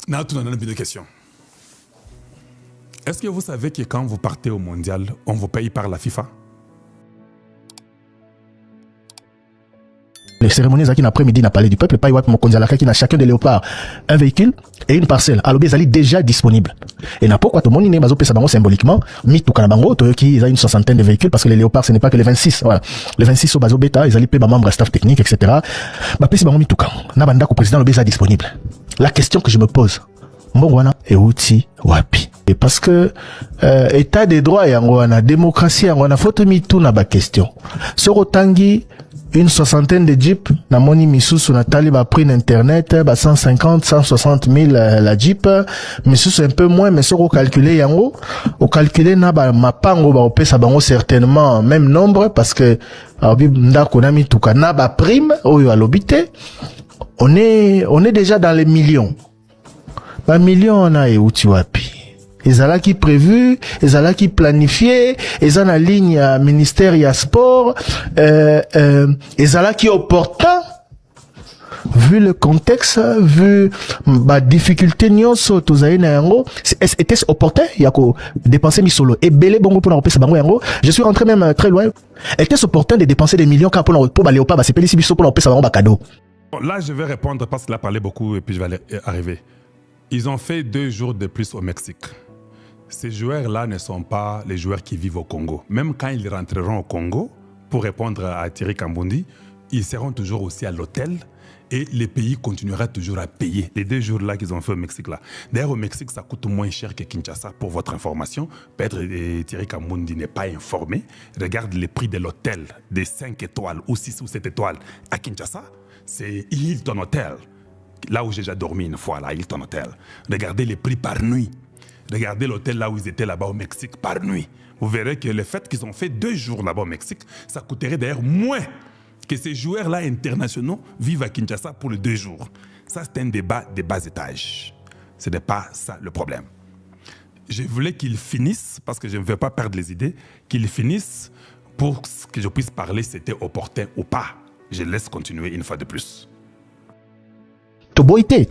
N'a tout une de question. Est-ce que vous savez que quand vous partez au mondial, on vous paye par la FIFA? Les cérémonies qui l'après-midi n'a parlé du peuple, pas Iwap Mokondialaka qui n'a chacun des léopards un véhicule et une parcelle. Alors ils sont déjà disponibles. Et n'a pourquoi tout le monde n'est pas au symboliquement, mis tout Kanabango, qui ils ont une soixantaine de véhicules parce que les léopards ce n'est pas que les 26. Voilà. Les 26 au baso bêta, ils allaient payer membre staff technique, etc. Bah puis c'est mis tout quand. Nabanda au président le déjà disponible. La question que je me pose, Mbongwana et Outi Wapi. Et parce que état des droits et Angwana, démocratie Angwana, faut te mettre tout na ba question. Sorotangi une soixantaine de jeeps, na moni misusu na taliba prix internet, 150, 160 000 la jeep, misusu un peu moins, mais sur au calculer yango, au calculer na ba mapango ba opesa bango certainement même nombre parce que ndako na mituka na ba prime oyo alobité, on est déjà dans les millions. Ba millions na e uti wapi. Ezala qui prévu, ezala qui planifié, ezala ligne à ministère ya sport, ezala qui opportun, vu le contexte, vu ma difficulté nyonso tozaï na yango, était-ce opportun yako dépenser mi solo et belé bongo pour repasser bango yango. Je suis rentré même très loin. Était-ce opportun de dépenser des millions pour léopard ba c'est pelisi biso pour repasser bango ba cadeau. Là je vais répondre parce qu'il a parlé beaucoup et puis je vais arriver. Ils ont fait 2 jours de plus au Mexique. Ces joueurs-là ne sont pas les joueurs qui vivent au Congo. Même quand ils rentreront au Congo, pour répondre à Thierry Kambundi, ils seront toujours aussi à l'hôtel et le pays continuera toujours à payer les 2 jours-là qu'ils ont fait au Mexique-là. D'ailleurs, au Mexique, ça coûte moins cher que Kinshasa, pour votre information. Peut-être Thierry Kambundi n'est pas informé. Regarde les prix de l'hôtel des 5 étoiles ou 6 ou 7 étoiles à Kinshasa. C'est Hilton Hotel. Là où j'ai déjà dormi une fois, là, Hilton Hotel. Regardez les prix par nuit. Regardez l'hôtel là où ils étaient là-bas au Mexique par nuit. Vous verrez que le fait qu'ils ont fait 2 jours là-bas au Mexique, ça coûterait d'ailleurs moins que ces joueurs-là internationaux vivent à Kinshasa pour les 2 jours. Ça, c'est un débat de bas étage. Ce n'est pas ça le problème. Je voulais qu'ils finissent, parce que je ne veux pas perdre les idées, qu'ils finissent pour que je puisse parler si c'était opportun ou pas. Je laisse continuer une fois de plus. Toboité,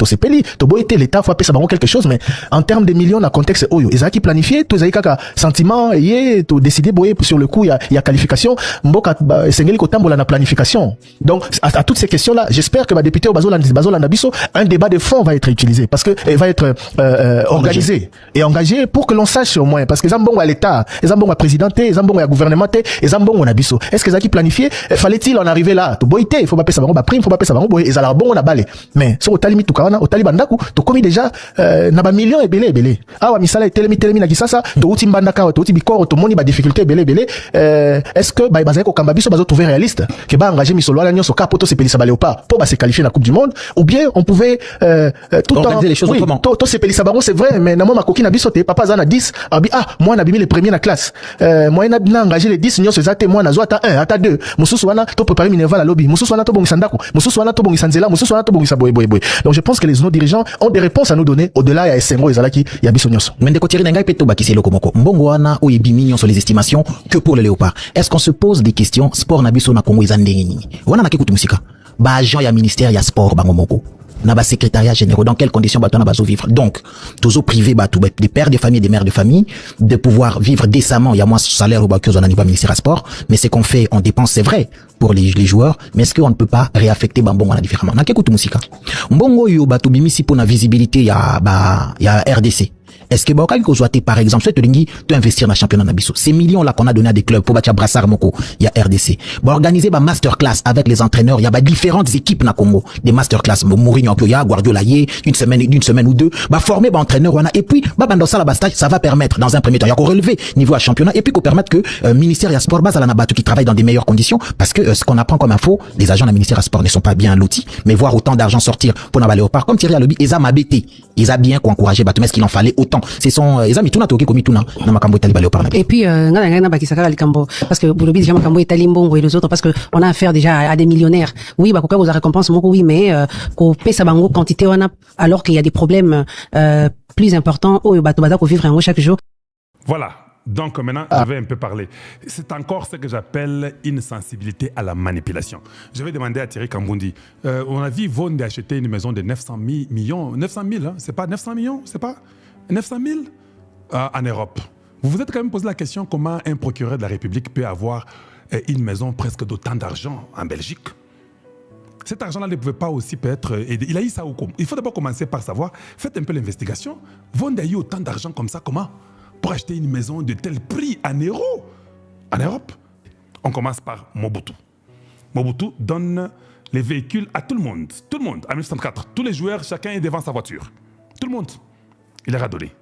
l'État faut appeler ça quelque chose, mais en termes de millions, dans le contexte, ils ont qui planifié, tous les sentiment, et tout décidé, sur le coup, il y a qualification, la planification. Donc, à toutes ces questions-là, j'espère que ma députée au Bazola Nabiso, un débat de fond va être utilisé, parce que, va être, organisé et engagé pour que l'on sache au moins, parce que Zambon à l'État, Zambon à présidenté, Zambon à gouvernementé, Zambon à Nabiso. Est-ce qu'ils ont qui planifié? Fallait-il en arriver là? Toboité, il faut pas appeler ça prime, il faut pas appeler ça et ça bon, on a balé. Mais, au talimi tukana au talibandaku to komi déjà na ba millions ebele awa misala telemi na kisasa to uti mbandaka to uti bikoro to moni ba difficulté ebele est-ce que ba bazai ko kamba biso bazo trouver réaliste que ba engager misolo ala nyonso ka poto se pelisa ba léopard pour ba se qualifier na coupe du monde ou bien on pouvait tout organiser les choses autrement. To se pelisa bango c'est vrai mais na moi makoki na biso te papa za na 10 moi na bimi les premiers na classe moi na bina engager les 10 nyonso ezate moi na zo ata 1 ata 2 mususu wana to préparer Minerva la lobby mususu wana to bongisa ndako mususu wana to bongisa nzela mususu wana to bongisa boy. Donc je pense que nos dirigeants ont des réponses à nous donner au-delà ya Essengo ezalaki ya biso nyonso. Mais de côté ngai peto bakisi lokomoko. Mbongo wana o yebimi nyonso les estimations que pour le léopard. Est-ce qu'on se pose des questions sport na biso na Congo ezandenge nini? Wana na kikutu musika. Ba agent ya ministère ya sport bangomoko. Na ba secrétariat général dans quelles conditions batona bazo vivre. Donc toujours privé batou des pères de famille des mères de famille de pouvoir vivre décemment. Il y a moins salaire au bac on a pas ministère à sport, mais c'est qu'on fait on dépense c'est vrai pour les joueurs, mais est-ce qu'on ne peut pas réaffecter Mbongo différemment? Na kekutu musika. Mbongo yo batou bimisi pour na visibilité ya RDC. Est-ce que Baokali Kozouate, par exemple, souhaite de investir dans le championnat Nabiso? Ces millions-là qu'on a donné à des clubs pour bâtir Brassard Moko, il y a RDC. Organiser ma masterclass avec les entraîneurs, il y a différentes équipes na Congo. Des masterclass, Mourinho, Guardiola, une semaine ou 2, former entraîneurs, et puis, dans ça, la stage, ça va permettre, dans un premier temps, il y a qu'on relever niveau à championnat, et puis qu'on permette que, ministère et sport, base à la Nabatou qui travaille dans des meilleures conditions, parce que, ce qu'on apprend comme info, les agents du ministère à sport ne sont pas bien lotis, mais voir autant d'argent sortir pour n'aller au parc, comme Thierry Alobi, ils ont m'abêté. Ils ont bien encouragé, mais est-ce qu'il en fallait autant? C'est son, ils ont mis tout na toke komi tout na makambo itali balé au parc. Et puis, ngana bakisaka likambo, parce que Boulobi déjà makambo itali mbongo et les autres, parce que on a affaire déjà à des millionnaires. Oui, koka vous a récompense moko, oui, mais, ko pesa bango quantité wana, alors qu'il y a des problèmes, plus importants, bato ko vivre en chaque jour. Voilà. Donc maintenant, je vais un peu parler. C'est encore ce que j'appelle une sensibilité à la manipulation. Je vais demander à Thierry Kambundi. On a vu Vonde acheter une maison de 900 millions. 900 000, hein? C'est pas 900 millions? C'est pas 900 000 en Europe. Vous vous êtes quand même posé la question comment un procureur de la République peut avoir une maison presque d'autant d'argent en Belgique? Cet argent-là ne pouvait pas aussi être aidé. Il a eu ça où? Il faut d'abord commencer par savoir, faites un peu l'investigation. Vonde a eu autant d'argent comme ça, comment? Pour acheter une maison de tel prix en euros en Europe. On commence par Mobutu. Mobutu donne les véhicules à tout le monde. Tout le monde, en 1964. Tous les joueurs, chacun est devant sa voiture. Tout le monde. Il leur a donné.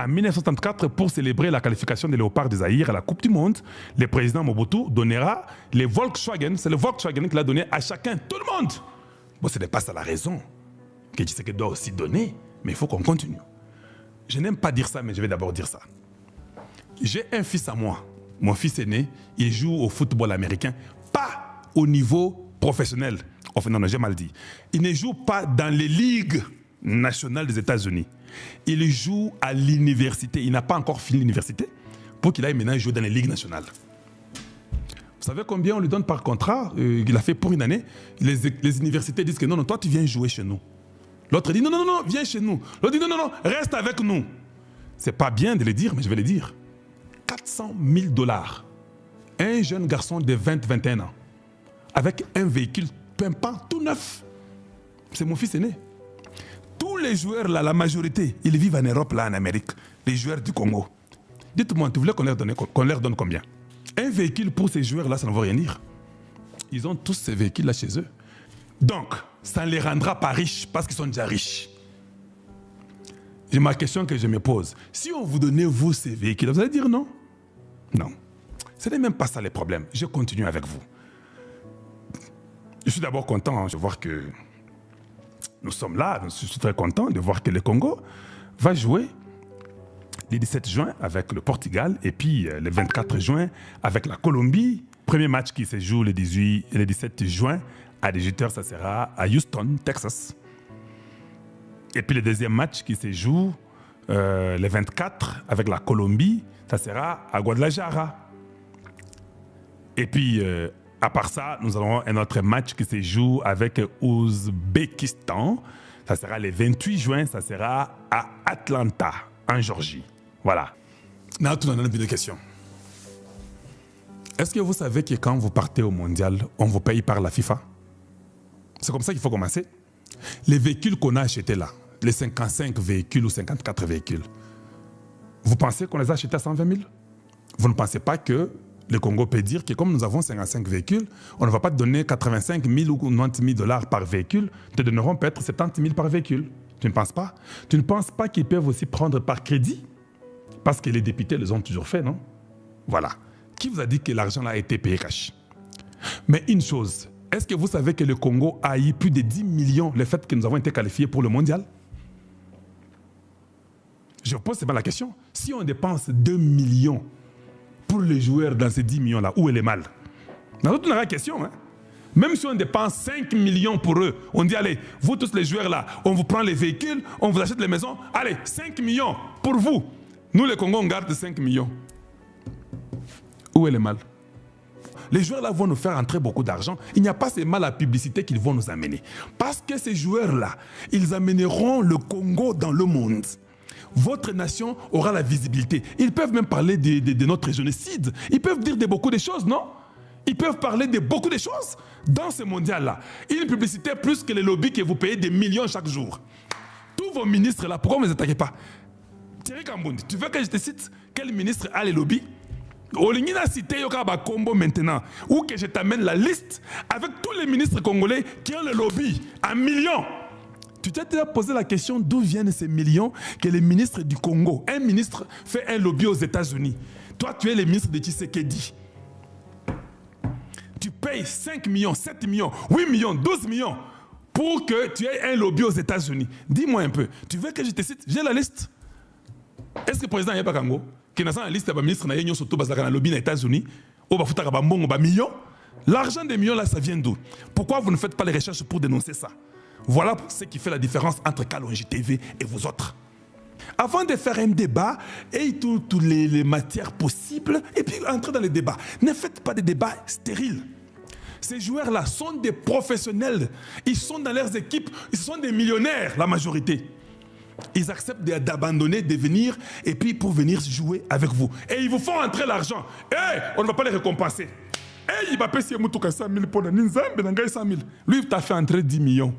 En 1974, pour célébrer la qualification des Léopards du Zaïre à la Coupe du Monde, le président Mobutu donnera les Volkswagen. C'est le Volkswagen qu'il a donné à chacun, tout le monde. Bon, ce n'est pas ça la raison que Tshisekedi doit aussi donner, mais il faut qu'on continue. Je n'aime pas dire ça, mais je vais d'abord dire ça. J'ai un fils à moi. Mon fils aîné, il joue au football américain, pas au niveau professionnel. Enfin, non, j'ai mal dit. Il ne joue pas dans les ligues nationales des États-Unis. Il joue à l'université. Il n'a pas encore fini l'université pour qu'il aille maintenant jouer dans les ligues nationales. Vous savez combien on lui donne par contrat? Il a fait pour une année. Les universités disent que non, non, toi tu viens jouer chez nous. L'autre dit non, non, non, viens chez nous. L'autre dit non, non, non, reste avec nous. C'est pas bien de le dire, mais je vais le dire. 400 000 $. Un jeune garçon de 20-21 ans, avec un véhicule pimpant tout neuf. C'est mon fils aîné. Tous les joueurs là, la majorité, ils vivent en Europe, là, en Amérique. Les joueurs du Congo. Dites-moi, tu voulais qu'on leur donne combien? Un véhicule pour ces joueurs là, ça ne veut rien dire. Ils ont tous ces véhicules là chez eux. Donc, ça ne les rendra pas riches parce qu'ils sont déjà riches. Et ma question que je me pose, si on vous donnait vous ces véhicules, vous allez dire non? Non. Ce n'est même pas ça le problème. Je continue avec vous. Je suis d'abord content de voir que nous sommes là. Je suis très content de voir que le Congo va jouer le 17 juin avec le Portugal et puis le 24 juin avec la Colombie. Premier match qui se joue le 18 et le 17 juin à 18h, ça sera à Houston, Texas. Et puis le deuxième match qui se joue le 24 avec la Colombie, ça sera à Guadalajara. Et puis, à part ça, nous aurons un autre match qui se joue avec Ouzbékistan. Ça sera le 28 juin, ça sera à Atlanta, en Georgie. Voilà. Now, tu en as une question. Est-ce que vous savez que quand vous partez au mondial, on vous paye par la FIFA? C'est comme ça qu'il faut commencer. Les véhicules qu'on a achetés là, les 55 véhicules ou 54 véhicules, vous pensez qu'on les a achetés à 120 000? Vous ne pensez pas que le Congo peut dire que comme nous avons 55 véhicules, on ne va pas te donner 85 000 ou 90 000 $ par véhicule, te donneront peut-être 70 000 par véhicule. Tu ne penses pas? Tu ne penses pas qu'ils peuvent aussi prendre par crédit? Parce que les députés les ont toujours fait, non? Voilà. Qui vous a dit que l'argent là a été payé cash? Mais une chose, est-ce que vous savez que le Congo a eu plus de 10 millions le fait que nous avons été qualifiés pour le mondial? Je pose seulement la question. Si on dépense 2 millions pour les joueurs dans ces 10 millions-là, où est le mal? Dans toute la question, hein? Même si on dépense 5 millions pour eux, on dit, allez, vous tous les joueurs-là, on vous prend les véhicules, on vous achète les maisons, allez, 5 millions pour vous. Nous, les Congos, on garde 5 millions. Où est le mal? Les joueurs-là vont nous faire entrer beaucoup d'argent. Il n'y a pas seulement la publicité qu'ils vont nous amener. Parce que ces joueurs-là, ils amèneront le Congo dans le monde. Votre nation aura la visibilité. Ils peuvent même parler de notre génocide. Ils peuvent dire beaucoup de choses, non? Ils peuvent parler de beaucoup de choses dans ce mondial-là. Une publicité plus que les lobbies que vous payez des millions chaque jour. Tous vos ministres-là, pourquoi vous ne les attaquez pas? Thierry Kambundi, tu veux que je te cite quel ministre a les lobbies? Olingina cité Yokaba Combo maintenant, ou que je t'amène la liste avec tous les ministres congolais qui ont le lobby en millions. Tu t'es déjà posé la question d'où viennent ces millions que les ministres du Congo, un ministre fait un lobby aux États-Unis. Toi, tu es le ministre de Tshisekedi. Tu payes 5 millions, 7 millions, 8 millions, 12 millions pour que tu aies un lobby aux États-Unis. Dis-moi un peu, tu veux que je te cite? J'ai la liste. Est-ce que le président Yaba Kango, qui n'a pas la liste de ministres qui sont dans le lobby aux États-Unis, ou millions, l'argent des millions là, ça vient d'où? Pourquoi vous ne faites pas les recherches pour dénoncer ça? Voilà ce qui fait la différence entre Kalonji TV et vous autres. Avant de faire un débat, et toutes les matières possibles, et puis entrer dans les débats. Ne faites pas des débats stériles. Ces joueurs-là sont des professionnels. Ils sont dans leurs équipes. Ils sont des millionnaires, la majorité. Ils acceptent d'abandonner, de venir, et puis pour venir jouer avec vous. Et ils vous font entrer l'argent. On ne va pas les récompenser. Il va payer 100 000 pour la Ninzambe, 100 000. Lui, il t'a fait entrer 10 millions.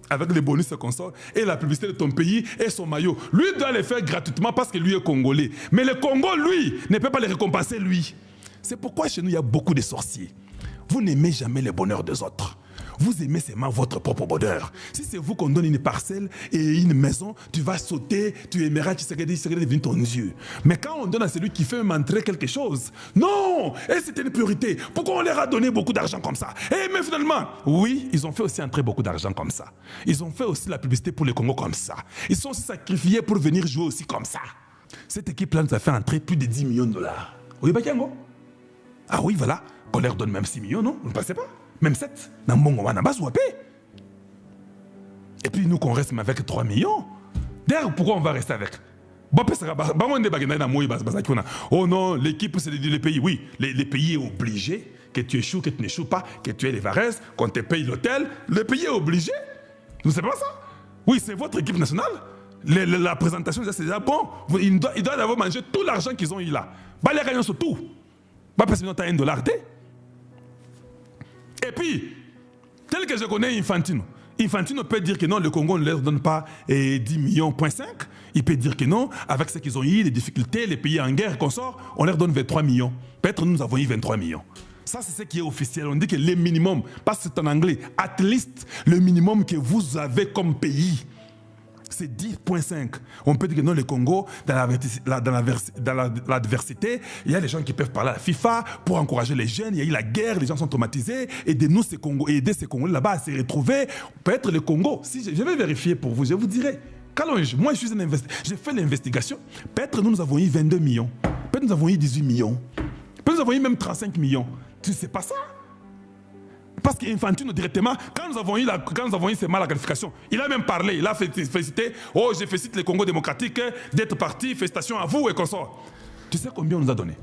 Avec les bonus et consorts, et la publicité de ton pays et son maillot. Lui doit les faire gratuitement parce que lui est congolais. Mais le Congo, lui, ne peut pas les récompenser, lui. C'est pourquoi chez nous, il y a beaucoup de sorciers. Vous n'aimez jamais le bonheur des autres. Vous aimez seulement votre propre bonheur. Si c'est vous qu'on donne une parcelle et une maison, tu vas sauter, tu aimeras, tu serais devenu ton Dieu. Mais quand on donne à celui qui fait m'entrer quelque chose, non, et c'était une priorité. Pourquoi on leur a donné beaucoup d'argent comme ça? Mais finalement, oui, ils ont fait aussi entrer beaucoup d'argent comme ça. Ils ont fait aussi la publicité pour le Congo comme ça. Ils sont aussi sacrifiés pour venir jouer aussi comme ça. Cette équipe-là nous a fait entrer plus de 10 millions de dollars. Oui, Bakiango? Ah oui, voilà. On leur donne même 6 millions, non? Vous ne pensez pas? Même 7. Et puis nous qu'on reste avec 3 millions. D'ailleurs, pourquoi on va rester avec? Oh non, l'équipe c'est le pays. Oui, les pays est obligé, que tu échoues, que tu n'échoues pas, que tu aies les Varese, qu'on te paye l'hôtel. Le pays est obligé. Vous ne savez pas ça? Oui, c'est votre équipe nationale. La présentation, c'est déjà bon. Ils doivent avoir mangé tout l'argent qu'ils ont eu là. Les gagnants sur tout. Parce que tu as $1 dé. Et puis, tel que je connais Infantino, Infantino peut dire que non, le Congo ne leur donne pas 10 millions, 5. Il peut dire que non, avec ce qu'ils ont eu, les difficultés, les pays en guerre qu'on sort, on leur donne 23 millions. Peut-être nous avons eu 23 millions. Ça, c'est ce qui est officiel. On dit que le minimum, parce que c'est en anglais, at least, le minimum que vous avez comme pays, c'est 10,5. On peut dire que non, le Congo, dans l'adversité, il y a des gens qui peuvent parler à la FIFA pour encourager les jeunes. Il y a eu la guerre, les gens sont traumatisés. Aidez-nous, ces Congos, aider ces Congolais là-bas à se retrouver. Peut-être le Congo, si je vais vérifier pour vous, je vous dirai. Moi, je suis un investigateur. J'ai fait l'investigation. Peut-être nous avons eu 22 millions. Peut-être nous avons eu 18 millions. Peut-être nous avons eu même 35 millions. Tu ne sais pas ça? Parce qu'Infantino, directement, quand nous avons eu ces mal à qualification, il a même parlé, il a félicité, oh, je félicite le Congo démocratique d'être parti, félicitations à vous et consorts. Tu sais combien on nous a donné?